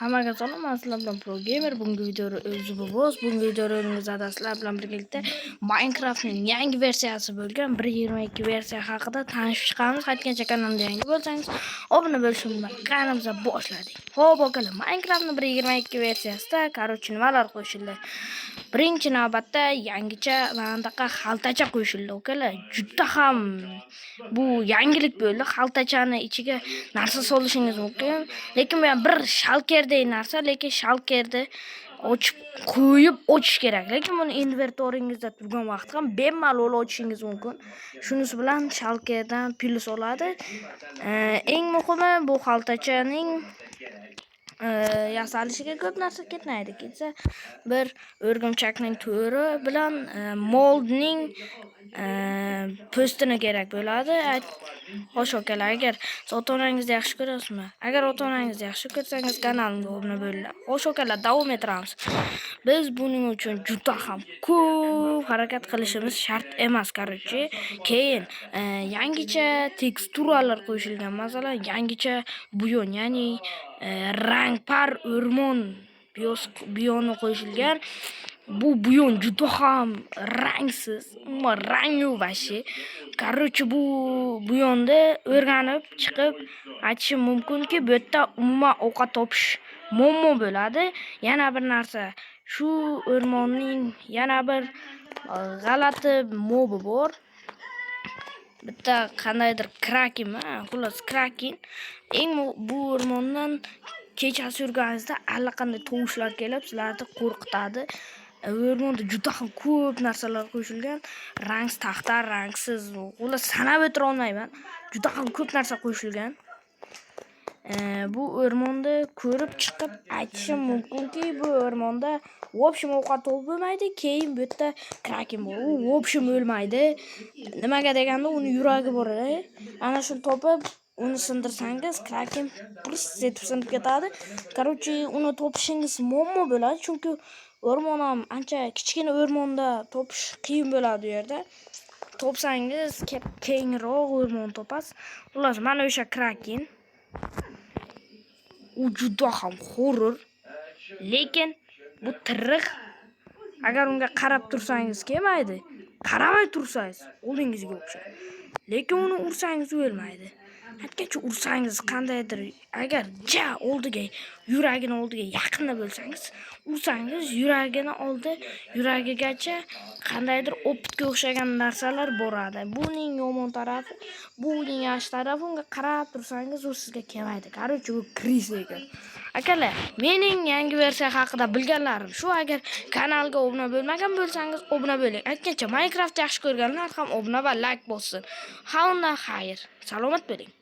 Hammaga salom, sizlar bilan Pro Gamer. Bugungi videoda o'zi bo'z. Bugungi videoda sizlar bilan birgalikda Minecraftning yangi versiyasi bo'lgan 1.22 versiya haqida tanishib chiqamiz. Qaytgancha kanalga yangi bo'lsangiz, obuna bo'lishni unutmang. Qanimizga boshladik. Xo'p, akalar, Minecraftning 1.22 versiyasida qarovchi nimalar qo'shildi? Birinchi navbatda yangicha mandaqa xaltacha qo'shildi, akalar. Juda ham bu yangilik bo'ldi. Xaltachani ichiga narsa solishingiz mumkin. Lekin bu bir shalkerdek narsa, lekin shalkerni ochib qo'yib ochish kerak. Lekin buni inventoringizda turgan vaqtda ham bemalol ochishingiz mumkin. Shunisi bilan shalkerdan plus oladi. Eng muhimi bu xaltachaning yasalishiga ko'p narsa ketmaydi. Ketsa bir o'rgimchakning to'ri bilan moldning postini kerak bo'ladi. Xo'sh akalar, agar ota-onangizni yaxshi ko'rasizmi? Agar ota-onangizni yaxshi ko'rsangiz kanalimga obuna bo'linglar. Xo'sh akalar, davom etamiz. Biz buning uchun juda ham ko'p harakat qilishimiz shart emas, qarochi. Keyin yangicha teksturalar qo'shilgan. Masalan, yangicha buyon, ya'ni rangpar o'rmon biyoni qo'shilgan. Bu buyon juda ham rangsiz, rang yo'q vashi. Qarochi, bu buyonda o'rganib chiqib aytishim mumkinki, bu yerda umuman ovqat topish muammo bo'ladi. Yana bir narsa, shu o'rmonning yana bir g'alati mobi bor. Bitta qandaydir krakenmi? Xullas, kraken. Bu o'rmondan kechasi yurganingizda allaqanday tovushlar kelib, sizlarni qo'rqitadi. O'rmonda juda ham ko'p narsalar qo'shilgan. Rangsiz taxta, rangsiz, xullas sanab o'tira olmayman. Juda ham ko'p narsa qo'shilgan. Bu o'rmonda ko'rib chiqib aytishim mumkinki, bu o'rmonda vobshim ovqat topib bo'lmaydi. Keyin bu yerda kraken bor. U vobshim o'lmaydi. Nimaga deganda uni yuragi bor. Ana shuni topib uni sindirsangiz, kraken purs etib sinib ketadi. Qarochi, uni topishingiz muammo bo'ladi, chunki o'rmon ham ancha kichkina o'rmonda topish qiyin bo'ladi u yerda. Topsangiz, kengroq o'rmon topasiz. Xullas, mana o'sha kraken. U juda ham horror. Lekin bu tiriq. Agar unga qarab tursangiz kelmaydi. Qaramay tursangiz o'lingizga o'xshaydi. Lekin uni ursangiz o'lmaydi. Hattoki ursangiz qandaydir, agar oldiga, yuragini oldiga yaqinda bo'lsangiz, ursangiz yuragigacha qandaydir opitga o'xshagan narsalar boradi. Buning yomon tarafi, buning yaxshi tarafi, unga qarab tursangiz u sizga kelmaydi. Qarochi, u kris ekan. Akalar, mening yangi versiya haqida bilganlarim shu. Agar kanalga obuna bo'lmagan bo'lsangiz, obuna bo'ling. Aytgancha, Minecraft yaxshi ko'rganlar ham obuna va like bossin. Ha, unda xayr. Salomat bo'ling.